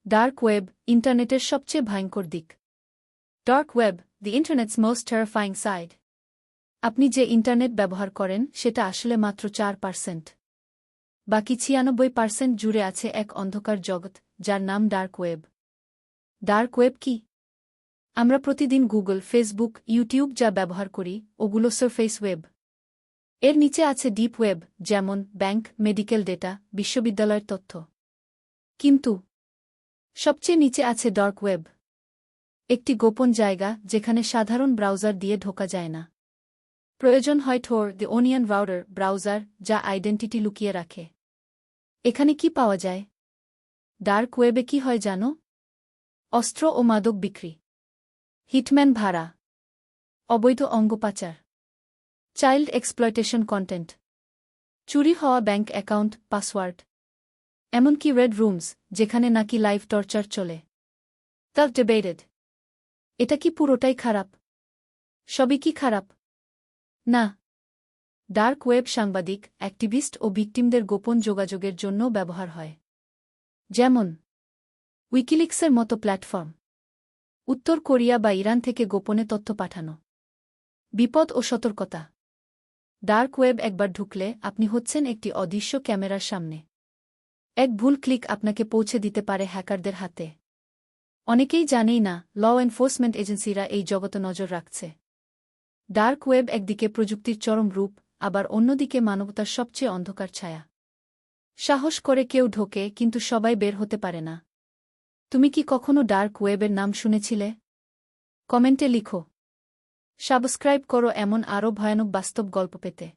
Dark web, ইন্টারনেটের সবচেয়ে ভয়ঙ্কর দিক। ডার্ক ওয়েব, দি ইন্টারনেটস মোস্ট টেরিফাইং সাইড। আপনি যে ইন্টারনেট ব্যবহার করেন সেটা আসলে মাত্র 4%। বাকি 96% জুড়ে আছে এক অন্ধকার জগৎ, যার নাম ডার্ক ওয়েব। ডার্ক ওয়েব কি? আমরা প্রতিদিন গুগল, ফেসবুক, ইউটিউব যা ব্যবহার করি, ওগুলো সারফেস ওয়েব। এর নিচে আছে ডিপ ওয়েব, যেমন ব্যাংক, মেডিকেল ডেটা, বিশ্ববিদ্যালয়ের তথ্য। কিন্তু সবচেয়ে নিচে আছে ডার্ক ওয়েব, একটি গোপন জায়গা যেখানে সাধারণ ব্রাউজার দিয়ে ঢোকা যায় না। প্রয়োজন হয় ঠোর, দি ওনিয়ন রাউটার ব্রাউজার, যা আইডেন্টিটি লুকিয়ে রাখে। এখানে কি পাওয়া যায়? ডার্ক ওয়েবে কি হয় জানো? অস্ত্র ও মাদক বিক্রি, হিটম্যান ভাড়া, অবৈধ অঙ্গ পাচার, চাইল্ড এক্সপ্লয়টেশন কন্টেন্ট, চুরি হওয়া ব্যাংক অ্যাকাউন্ট, পাসওয়ার্ড, এমনকি রেড রুমস, যেখানে নাকি লাইভ টর্চার চলে। The debated. এটা কি পুরোটাই খারাপ? সবই কি খারাপ? না। ডার্ক ওয়েব সাংবাদিক, অ্যাক্টিভিস্ট ও ভিকটিমদের গোপন যোগাযোগের জন্য ব্যবহার হয়। যেমন উইকিলিক্সের মতো প্ল্যাটফর্ম, উত্তর কোরিয়া বা ইরান থেকে গোপনে তথ্য পাঠানো। বিপদ ও সতর্কতা। ডার্ক ওয়েব একবার ঢুকলে আপনি হচ্ছেন একটি অদৃশ্য ক্যামেরার সামনে। এক ভুল ক্লিক আপনাকে পৌঁছে দিতে পারে হ্যাকারদের হাতে। অনেকেই জানেই না, ল এনফোর্সমেন্ট এজেন্সিরা এই জগতে নজর রাখছে। ডার্ক ওয়েব একদিকে প্রযুক্তির চরম রূপ, আবার অন্যদিকে মানবতার সবচেয়ে অন্ধকার ছায়া। সাহস করে কেউ ঢোকে, কিন্তু সবাই বের হতে পারে না। তুমি কি কখনো ডার্ক ওয়েবের নাম শুনেছিলে? কমেন্টে লিখো। সাবস্ক্রাইব করো এমন আরও ভয়ানক বাস্তব গল্প পেতে।